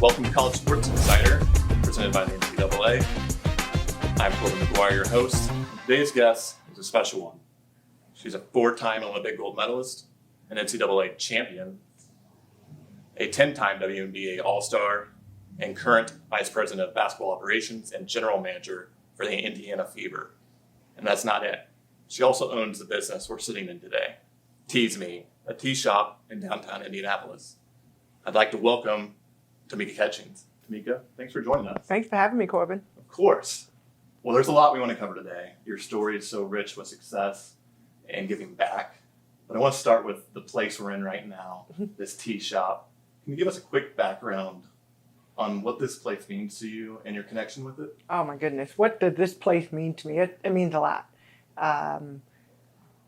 Welcome to College Sports Insider, presented by the NCAA. I'm Corbin McGuire, your host. Today's guest is a special one. She's a 4-time Olympic gold medalist, an NCAA champion, a 10-time WNBA All-Star, and current Vice President of Basketball Operations and General Manager for the Indiana Fever. And that's not it. She also owns the business we're sitting in today, Tease Me, a tea shop in downtown Indianapolis. I'd like to welcome Tamika Catchings. Tamika, thanks for joining us. Thanks for having me, Corbin. Of course. Well, there's a lot we want to cover today. Your story is so rich with success and giving back. But I want to start with the place we're in right now, this tea shop. Can you give us a quick background on what this place means to you and your connection with it? Oh my goodness, what does this place mean to me? It means a lot.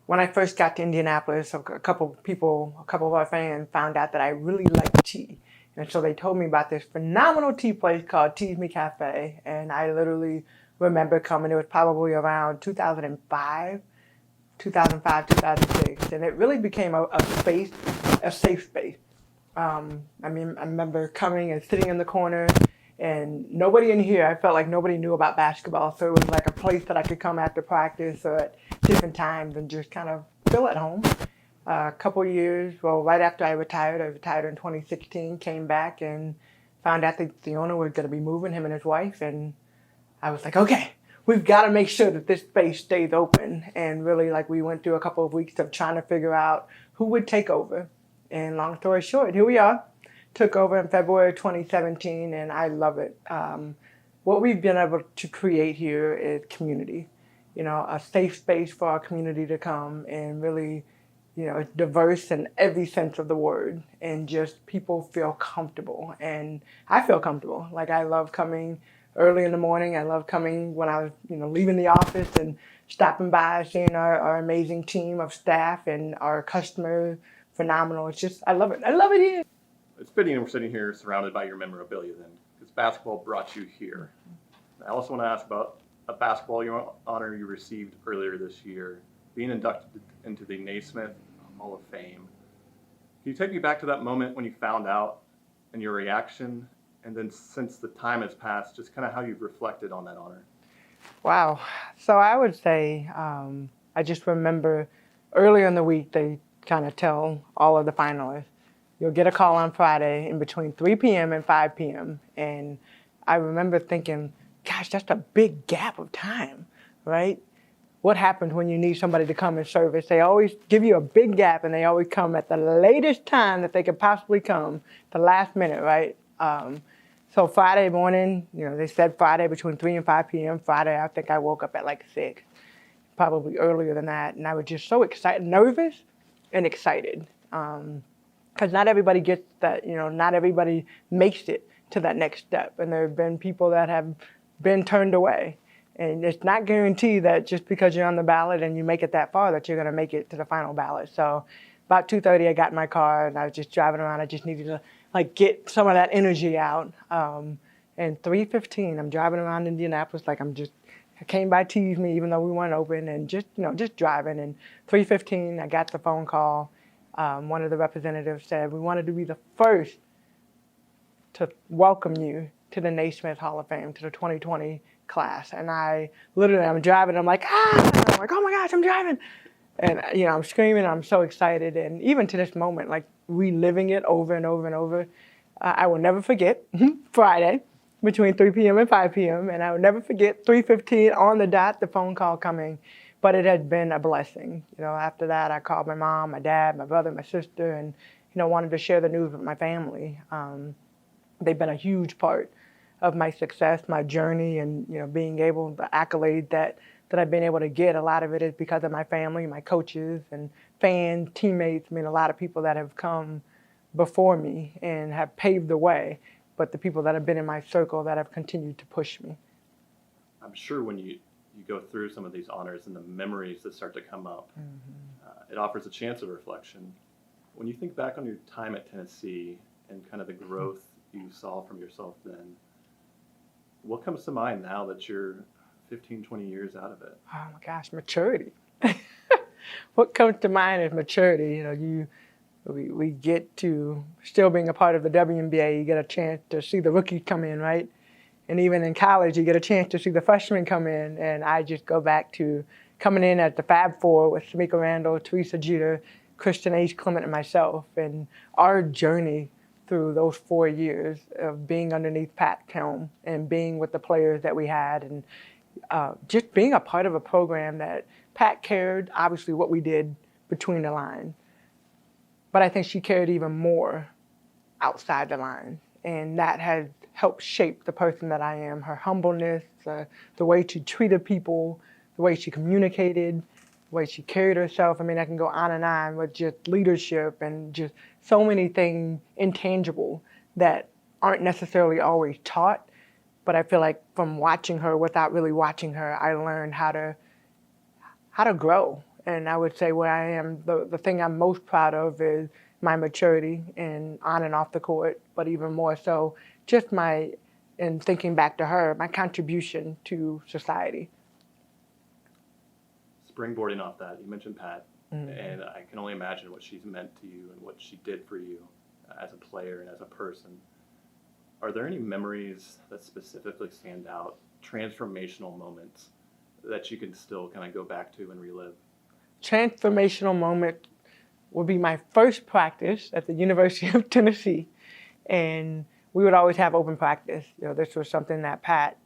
When I first got to Indianapolis, a couple of our fans found out that I really liked tea. And so they told me about this phenomenal tea place called Tease Me Cafe. And I literally remember coming. It was probably around 2005, 2006. And it really became a safe space. I remember coming and sitting in the corner, and nobody in here, I felt like nobody knew about basketball. So it was like a place that I could come after practice or at different times and just kind of feel at home. A couple years, right after I retired in 2016, came back and found out that the owner was going to be moving, him and his wife. And I was like, okay, we've got to make sure that this space stays open. And really, like, we went through a couple of weeks of trying to figure out who would take over. And long story short, here we are. Took over in February 2017, and I love it. What we've been able to create here is community. You know, a safe space for our community to come and really, you know, it's diverse in every sense of the word, and just people feel comfortable. And I feel comfortable. Like, I love coming early in the morning. I love coming when I was, leaving the office and stopping by, seeing our amazing team of staff and our customers. Phenomenal. It's just, I love it. I love it here. It's fitting we're sitting here surrounded by your memorabilia then, because basketball brought you here. I also want to ask about a basketball honor you received earlier this year, being inducted into the Naismith Hall of Fame. Can you take me back to that moment when you found out and your reaction, and then since the time has passed, just kind of how you've reflected on that honor? Wow. So I would say, I just remember earlier in the week, they kind of tell all of the finalists, you'll get a call on Friday in between 3 p.m. and 5 p.m. And I remember thinking, gosh, that's a big gap of time, right? What happens when you need somebody to come in service? They always give you a big gap, and they always come at the latest time that they could possibly come, the last minute, right? So Friday morning, they said Friday between 3 and 5 p.m. Friday, I think I woke up at like 6, probably earlier than that. And I was just so excited, nervous and excited. Because not everybody gets that, not everybody makes it to that next step. And there have been people that have been turned away. And it's not guaranteed that just because you're on the ballot and you make it that far that you're going to make it to the final ballot. So about 2:30, I got in my car and I was just driving around. I just needed to get some of that energy out. And 3:15, I'm driving around Indianapolis I came by Tease Me even though we weren't open, and just driving. And 3:15, I got the phone call. One of the representatives said, we wanted to be the first to welcome you to the Naismith Hall of Fame, to the 2020 class. And I'm driving, I'm like, I'm like, oh my gosh, I'm driving. And, I'm screaming, I'm so excited. And even to this moment, like, reliving it over and over and over, I will never forget Friday between 3 p.m. and 5 p.m. And I will never forget 3:15 on the dot, the phone call coming. But it has been a blessing. After that, I called my mom, my dad, my brother, my sister, and, wanted to share the news with my family. They've been a huge part of my success, my journey, and, being able, the accolade that I've been able to get. A lot of it is because of my family, my coaches and fans, teammates. A lot of people that have come before me and have paved the way, but the people that have been in my circle that have continued to push me. I'm sure when you go through some of these honors and the memories that start to come up, it offers a chance of reflection. When you think back on your time at Tennessee and kind of the growth you saw from yourself then, what comes to mind now that you're 15, 20 years out of it? Oh my gosh, maturity. what comes to mind is maturity. We get to still being a part of the WNBA. You get a chance to see the rookies come in, right? And even in college, you get a chance to see the freshmen come in. And I just go back to coming in at the Fab Four with Tamika Randall, Teresa Jeter, Kristen H. Clement, and myself. And our journey through those 4 years of being underneath Pat's helm and being with the players that we had, and just being a part of a program that Pat cared, obviously, what we did between the lines. But I think she cared even more outside the lines. And that has helped shape the person that I am. Her humbleness, the way she treated people, the way she communicated, the way she carried herself. I mean, I can go on and on with just leadership and just so many things intangible that aren't necessarily always taught. But I feel like from watching her, without really watching her, I learned how to grow. And I would say where I am, the thing I'm most proud of is my maturity and on and off the court, but even more so, just in thinking back to her, my contribution to society. Springboarding off that, you mentioned Pat, and I can only imagine what she's meant to you and what she did for you as a player and as a person. Are there any memories that specifically stand out, transformational moments that you can still kind of go back to and relive? Transformational moment would be my first practice at the University of Tennessee. And we would always have open practice. This was something that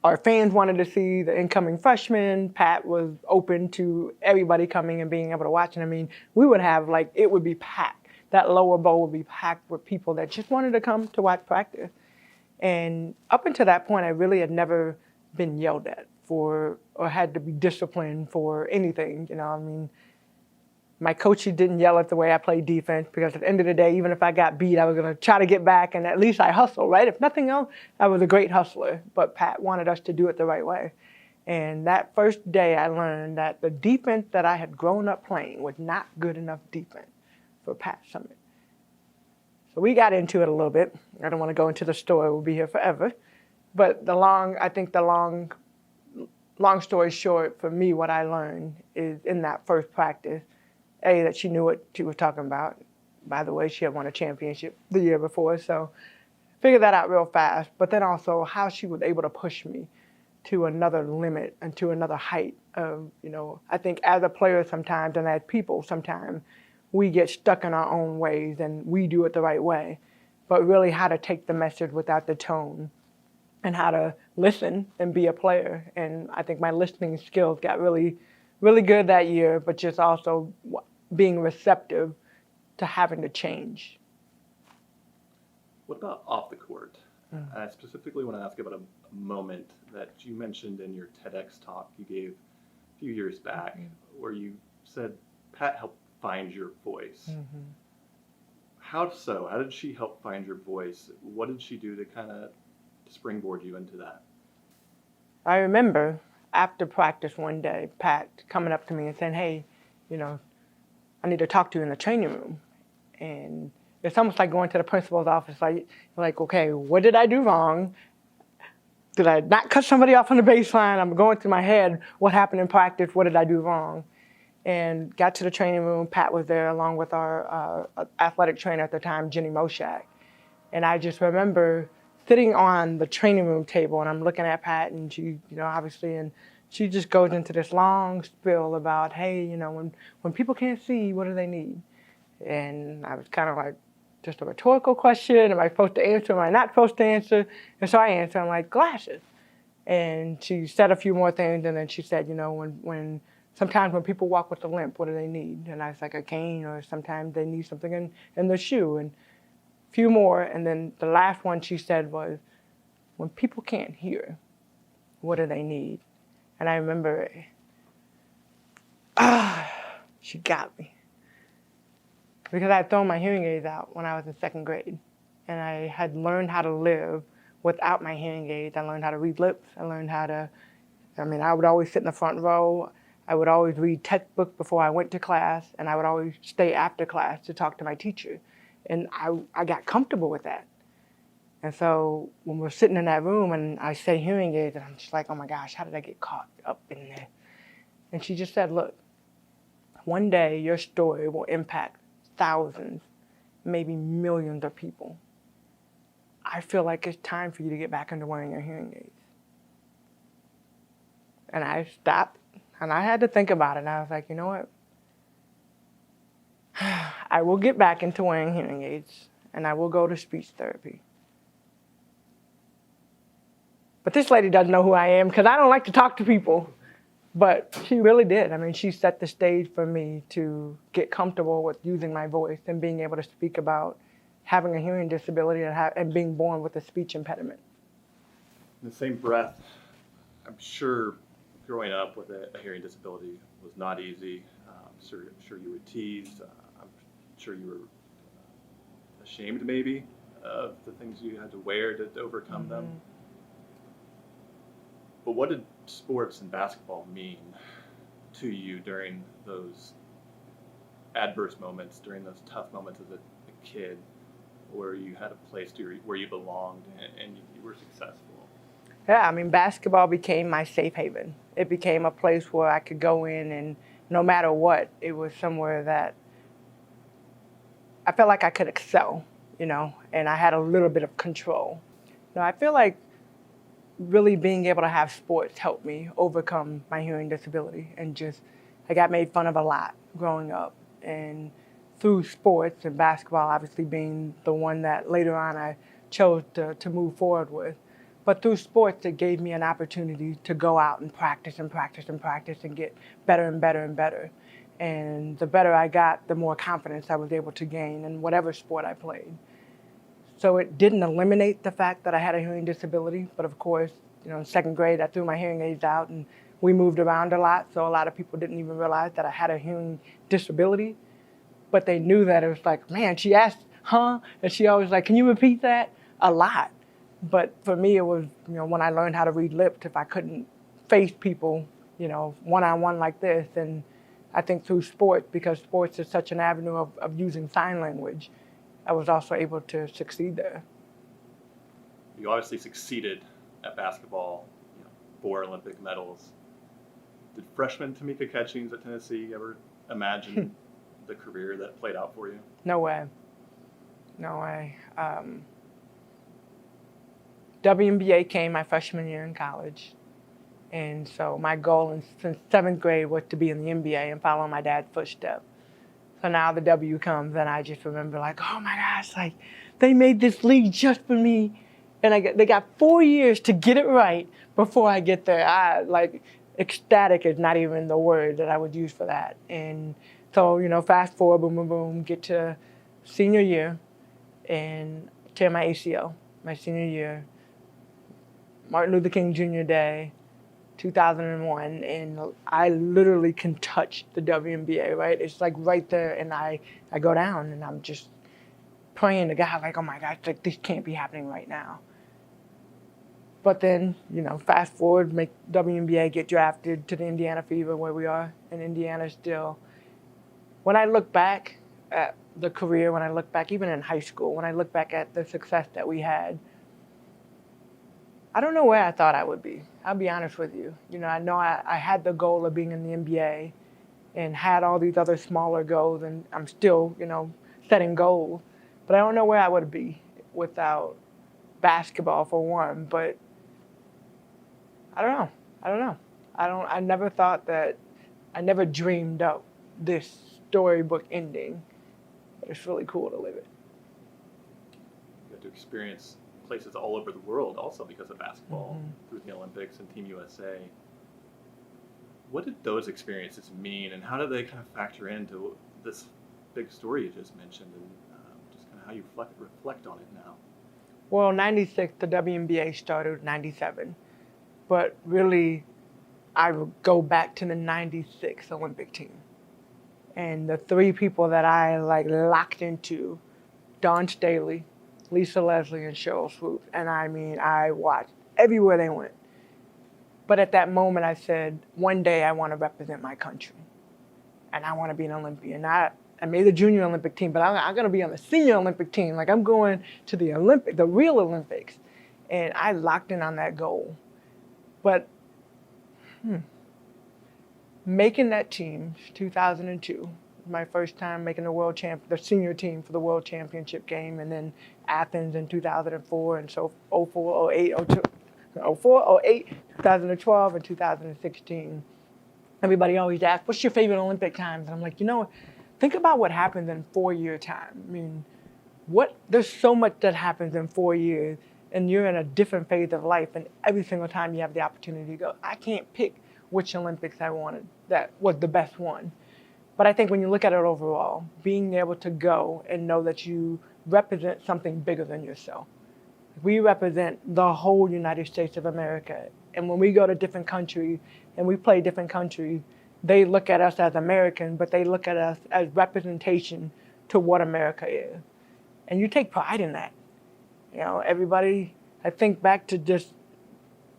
our fans wanted to see, the incoming freshmen. Pat was open to everybody coming and being able to watch. And I mean, we would have it would be packed. That lower bowl would be packed with people that just wanted to come to watch practice. And up until that point, I really had never been yelled at or had to be disciplined for anything. I mean, my coach didn't yell at the way I played defense, because at the end of the day, even if I got beat, I was going to try to get back, and at least I hustled, right? If nothing else, I was a great hustler, but Pat wanted us to do it the right way. And that first day, I learned that the defense that I had grown up playing was not good enough defense for Pat Summitt. So we got into it a little bit. I don't want to go into the story. We'll be here forever. But the long story short, for me, what I learned is in that first practice, that she knew what she was talking about. By the way, she had won a championship the year before, so figured that out real fast. But then also how she was able to push me to another limit and to another height of, I think as a player sometimes and as people sometimes, we get stuck in our own ways and we do it the right way. But really how to take the message without the tone and how to listen and be a player. And I think my listening skills got really, really good that year, but just also being receptive to having to change. What about off the court? I specifically want to ask about a moment that you mentioned in your TEDx talk you gave a few years back, where you said Pat helped find your voice. How so? How did she help find your voice? What did she do to kind of springboard you into that? I remember after practice one day, Pat coming up to me and saying, hey, I need to talk to you in the training room. And it's almost like going to the principal's office, like, okay, what did I do wrong? Did I not cut somebody off on the baseline? I'm going through my head, what happened in practice? What did I do wrong? And got to the training room. Pat was there along with our athletic trainer at the time, Jenny Moshak. And I just remember sitting on the training room table, and I'm looking at Pat, and she, obviously, and she just goes into this long spiel about, hey, when people can't see, what do they need? And I was kind of like, just a rhetorical question. Am I supposed to answer? Am I not supposed to answer? And so I answered, I'm like, glasses. And she said a few more things, and then she said, sometimes when people walk with a limp, what do they need? And I was like, a cane, or sometimes they need something in their shoe, and a few more. And then the last one she said was, when people can't hear, what do they need? And I remember, she got me. Because I had thrown my hearing aids out when I was in second grade. And I had learned how to live without my hearing aids. I learned how to read lips. I learned how to, I would always sit in the front row. I would always read textbooks before I went to class. And I would always stay after class to talk to my teacher. And I got comfortable with that. And so when we're sitting in that room and I say hearing aids, and I'm just like, oh my gosh, how did I get caught up in there? And she just said, look, one day your story will impact thousands, maybe millions of people. I feel like it's time for you to get back into wearing your hearing aids. And I stopped and I had to think about it. And I was like, you know what? I will get back into wearing hearing aids and I will go to speech therapy. But this lady doesn't know who I am because I don't like to talk to people. But she really did. I mean, she set the stage for me to get comfortable with using my voice and being able to speak about having a hearing disability and being born with a speech impediment. In the same breath, I'm sure growing up with a hearing disability was not easy. I'm sure you were teased. I'm sure you were ashamed maybe of the things you had to wear to overcome them. But what did sports and basketball mean to you during those adverse moments, during those tough moments as a kid, where you had a place where you belonged and you were successful? Yeah, I mean, basketball became my safe haven. It became a place where I could go in and no matter what, it was somewhere that I felt like I could excel, you know, and I had a little bit of control. Now, I feel like really being able to have sports helped me overcome my hearing disability and I got made fun of a lot growing up. And through sports and basketball obviously being the one that later on I chose to move forward with. But through sports, it gave me an opportunity to go out and practice and practice and practice and get better and better and better. And the better I got, the more confidence I was able to gain in whatever sport I played. So it didn't eliminate the fact that I had a hearing disability, but of course, you know, in second grade, I threw my hearing aids out and we moved around a lot, so a lot of people didn't even realize that I had a hearing disability, but they knew that it was like, man, she asked, huh? And she always like, can you repeat that? A lot. But for me, it was, you know, when I learned how to read lips, if I couldn't face people, you know, one-on-one like this, and I think through sports, because sports is such an avenue of using sign language, I was also able to succeed there. You obviously succeeded at basketball, 4 Olympic medals. Did freshman Tamika Catchings at Tennessee ever imagine the career that played out for you? No way. No way. WNBA came my freshman year in college. And so my goal since 7th grade was to be in the NBA and follow my dad's footsteps. So now the W comes and I just remember like, oh my gosh, like they made this league just for me. And they got 4 years to get it right before I get there. Ecstatic is not even the word that I would use for that. And so, you know, fast forward, boom, boom, boom, get to senior year and tear my ACL, my senior year, Martin Luther King Jr. Day, 2001, and I literally can touch the WNBA, right? It's like right there, and I go down, and I'm just praying to God, like, oh my gosh, like this can't be happening right now. But then, you know, fast forward, make WNBA, get drafted to the Indiana Fever where we are, and Indiana still. When I look back at the career, when I look back, even in high school, when I look back at the success that we had, I don't know where I thought I would be. I'll be honest with you. You know I had the goal of being in the NBA and had all these other smaller goals, and I'm still, you know, setting goals. But I don't know where I would be without basketball for one. But I don't know. I never thought that, I never dreamed up this storybook ending. But it's really cool to live it. You got to experience places all over the world also because of basketball, through the Olympics and Team USA. What did those experiences mean, and how do they kind of factor into this big story you just mentioned, and just kind of how you reflect on it now? Well, 96, the WNBA started 97, but really I would go back to the 96 Olympic team. And the 3 people that I locked into, Dawn Staley, Lisa Leslie, and Cheryl Swoops. And I mean, I watched everywhere they went. But at that moment, I said, one day I want to represent my country. And I want to be an Olympian. I made the junior Olympic team, but I'm going to be on the senior Olympic team. Like, I'm going to the real Olympics. And I locked in on that goal. But Making that team, 2002, my first time making the senior team for the world championship game, and then Athens in 2004, and so 04, 08, 02, 04, 08, 2012, and 2016. Everybody always asks, what's your favorite Olympic times? And I'm like, think about what happens in 4-year time. I mean, there's so much that happens in 4 years, and you're in a different phase of life, and every single time you have the opportunity to go, I can't pick which Olympics I wanted that was the best one. But I think when you look at it overall, being able to go and know that you represent something bigger than yourself. We represent the whole United States of America. And when we go to different countries and we play different countries, they look at us as American, but they look at us as representation to what America is. And you take pride in that. Everybody, I think back to just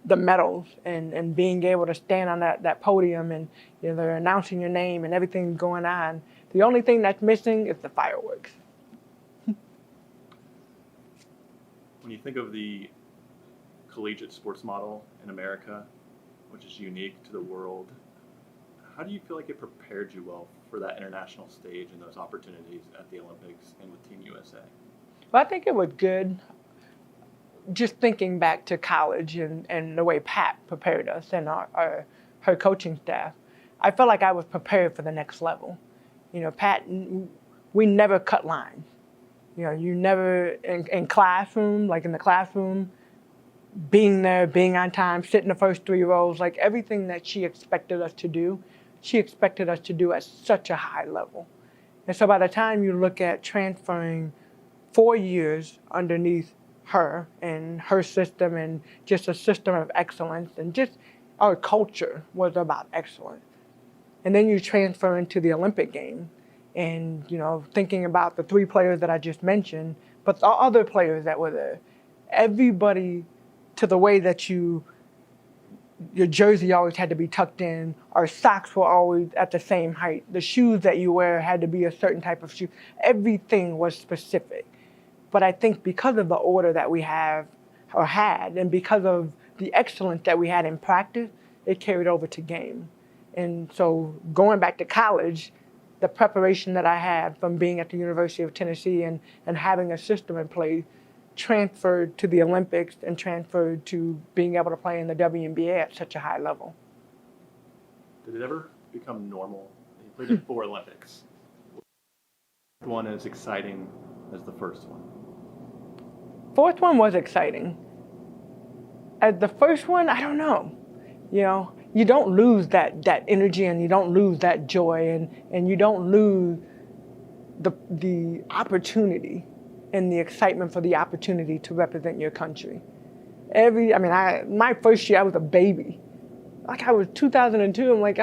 the medals and being able to stand on that podium, and they're announcing your name and everything going on. The only thing that's missing is the fireworks. When you think of the collegiate sports model in America, which is unique to the world, how do you feel like it prepared you well for that international stage and those opportunities at the Olympics and with Team USA? Well, I think it was good. Just thinking back to college and the way Pat prepared us and her coaching staff, I felt like I was prepared for the next level. Pat, we never cut lines. You never, in classroom, like in the classroom, being there, being on time, sitting the first 3 rows, like everything that she expected us to do at such a high level. And so by the time you look at transferring 4 years underneath her and her system, and just a system of excellence, and just our culture was about excellence. And then you transfer into the Olympic game, and thinking about the 3 players that I just mentioned, but the other players that were there, everybody, to the way that your jersey always had to be tucked in, our socks were always at the same height, the shoes that you wear had to be a certain type of shoe, everything was specific. But I think because of the order that we have or had, and because of the excellence that we had in practice, it carried over to game. And so going back to college, the preparation that I had from being at the University of Tennessee and having a system in place transferred to the Olympics and transferred to being able to play in the WNBA at such a high level. Did it ever become normal? You played in 4 Olympics. Which one is exciting as the first one? Fourth one was exciting. As the first one, I don't know. You don't lose that energy, and you don't lose that joy, and you don't lose the opportunity and the excitement for the opportunity to represent your country. My first year, I was a baby. Like I was 2002,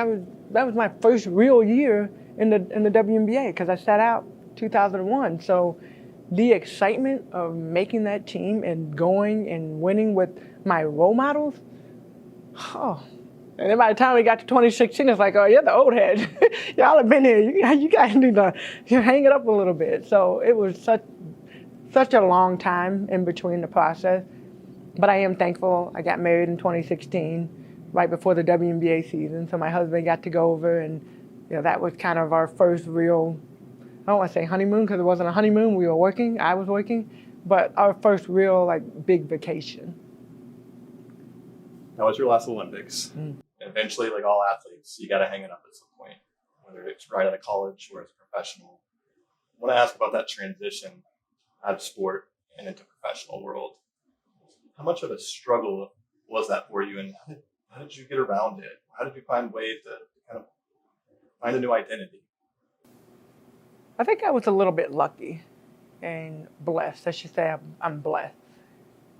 that was my first real year in the WNBA, because I sat out 2001. So the excitement of making that team and going and winning with my role models, And then by the time we got to 2016, it's like, oh, you're the old head. Y'all have been here. You guys need to hang it up a little bit. So it was such a long time in between the process. But I am thankful. I got married in 2016, right before the WNBA season. So my husband got to go over, and that was kind of our first real, I don't want to say honeymoon, because it wasn't a honeymoon. We were working. I was working. But our first real, big vacation. That was your last Olympics. And eventually, like all athletes, you got to hang it up at some point, whether it's right out of college or as a professional. I want to ask about that transition out of sport and into professional world. How much of a struggle was that for you, and how did you get around it? How did you find ways to kind of find a new identity? I think I was a little bit lucky and blessed. I should say I'm blessed.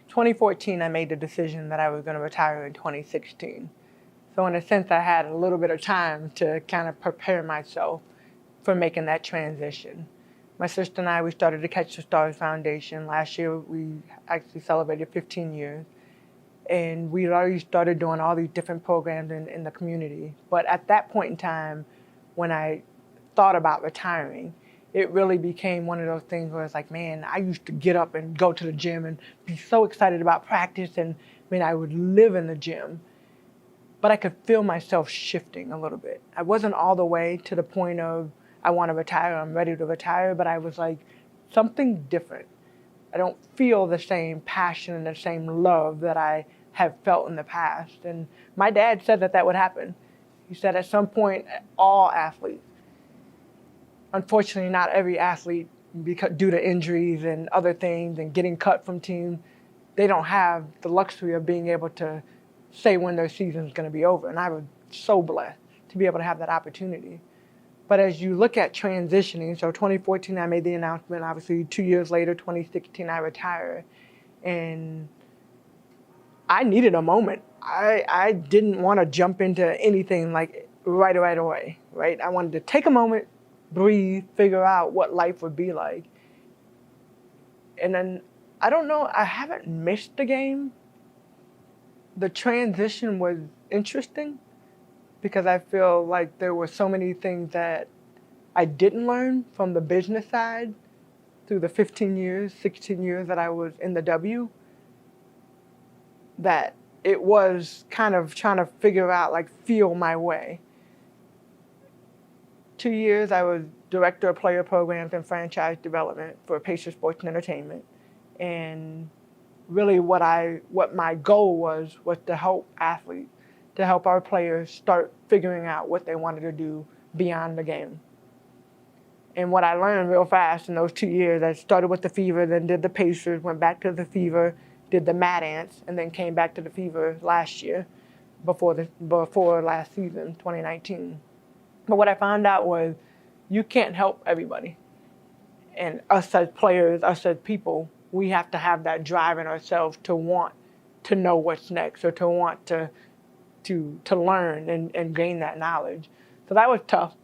2014, I made the decision that I was going to retire in 2016. So in a sense, I had a little bit of time to kind of prepare myself for making that transition. My sister and I, we started the Catch the Stars Foundation. Last year, we actually celebrated 15 years. And we already started doing all these different programs in the community. But at that point in time, when I thought about retiring, it really became one of those things where it's like, man, I used to get up and go to the gym and be so excited about practice. And I would live in the gym. but I could feel myself shifting a little bit. I wasn't all the way to the point of I want to retire, I'm ready to retire, but I was like, something different. I don't feel the same passion and the same love that I have felt in the past. And my dad said that would happen. He said at some point, all athletes, unfortunately not every athlete, because due to injuries and other things and getting cut from teams, they don't have the luxury of being able to say when their season's going to be over. And I was so blessed to be able to have that opportunity. But as you look at transitioning, so 2014 I made the announcement, obviously 2 years later, 2016 I retired, and I needed a moment. I didn't want to jump into anything like right away, right? I wanted to take a moment, breathe, figure out what life would be like. And then, I don't know, I haven't missed the game. The transition was interesting because I feel like there were so many things that I didn't learn from the business side through the 15 years, 16 years that I was in the W, that it was kind of trying to figure out, like, feel my way. 2 years I was director of player programs and franchise development for Pacer Sports and Entertainment. And really what my goal was to help athletes, to help our players start figuring out what they wanted to do beyond the game. And what I learned real fast in those 2 years, I started with the Fever, then did the Pacers, went back to the Fever, did the Mad Ants, and then came back to the Fever last year, before last season, 2019. But what I found out was you can't help everybody. And us as players, us as people, we have to have that drive in ourselves to want to know what's next, or to want to learn and gain that knowledge. So that was tough,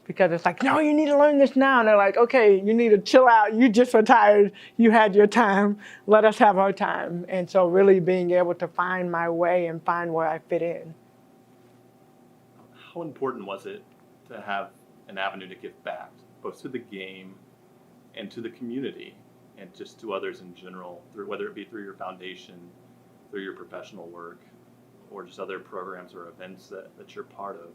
because it's like, no, you need to learn this now. And they're like, okay, you need to chill out. You just retired. You had your time. Let us have our time. And so really being able to find my way and find where I fit in. How important was it to have an avenue to give back, both to the game and to the community, and just to others in general, whether it be through your foundation, through your professional work, or just other programs or events that you're part of?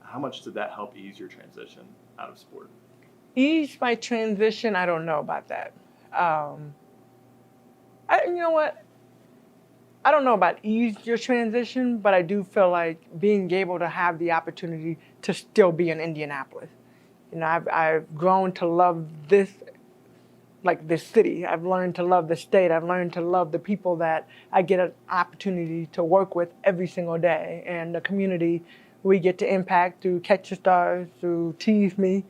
How much did that help ease your transition out of sport? Ease my transition, I don't know about that. You know what? I don't know about ease your transition, but I do feel like being able to have the opportunity to still be in Indianapolis. You know, I've grown to love this city. I've learned to love the state. I've learned to love the people that I get an opportunity to work with every single day, and the community we get to impact through Catch the Stars, through Tease Me,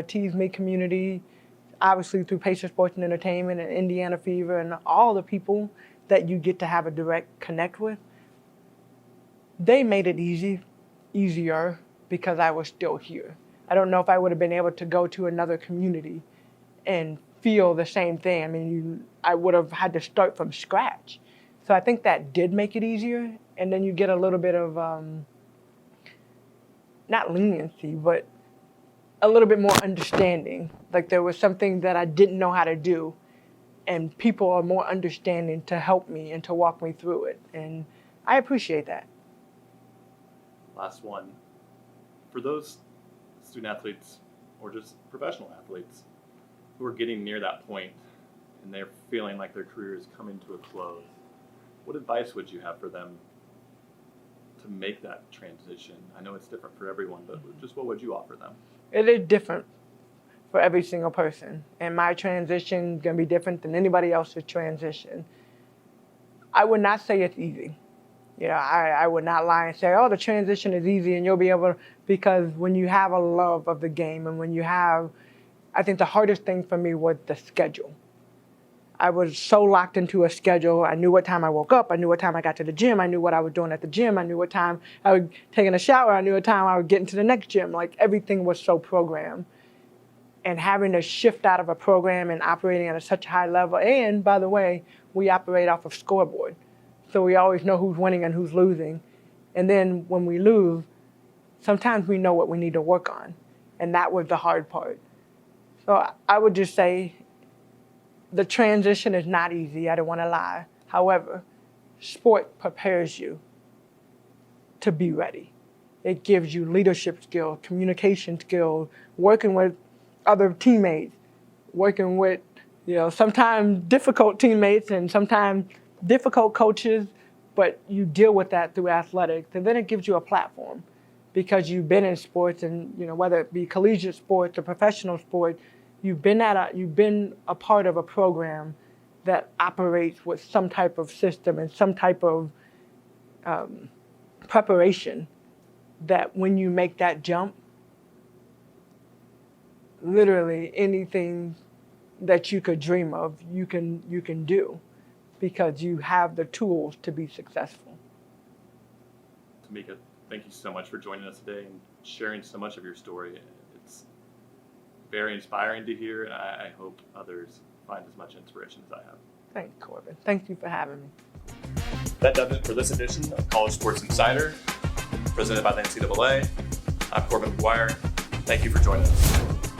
Tease Me community, obviously through Pacer Sports and Entertainment and Indiana Fever, and all the people that you get to have a direct connect with. They made it easier because I was still here. I don't know if I would have been able to go to another community and feel the same thing. I mean, I would have had to start from scratch. So I think that did make it easier. And then you get a little bit of, not leniency, but a little bit more understanding. Like there was something that I didn't know how to do, and people are more understanding to help me and to walk me through it. And I appreciate that. Last one. For those student athletes or just professional athletes who are getting near that point and they're feeling like their career is coming to a close, what advice would you have for them to make that transition? I know it's different for everyone, but just what would you offer them? It is different for every single person. And my transition is going to be different than anybody else's transition. I would not say it's easy. I would not lie and say, oh, the transition is easy and you'll be able to, because when you have a love of the game and when you have, I think the hardest thing for me was the schedule. I was so locked into a schedule. I knew what time I woke up. I knew what time I got to the gym. I knew what I was doing at the gym. I knew what time I was taking a shower. I knew what time I would get into the next gym. Like everything was so programmed. And having to shift out of a program and operating at such a high level. And by the way, we operate off of scoreboard. So we always know who's winning and who's losing. And then when we lose, sometimes we know what we need to work on. And that was the hard part. So I would just say the transition is not easy. I don't want to lie. However, sport prepares you to be ready. It gives you leadership skills, communication skills, working with other teammates, working with, sometimes difficult teammates and sometimes difficult coaches, but you deal with that through athletics. And then it gives you a platform because you've been in sports and, whether it be collegiate sports or professional sports, you've been a part of a program that operates with some type of system and some type of preparation that when you make that jump, literally anything that you could dream of, you can do because you have the tools to be successful. Tamika, thank you so much for joining us today and sharing so much of your story. It's very inspiring to hear, and I hope others find as much inspiration as I have. Thanks, Corbin. Thank you for having me. That does it for this edition of College Sports Insider, presented by the NCAA. I'm Corbin McGuire. Thank you for joining us.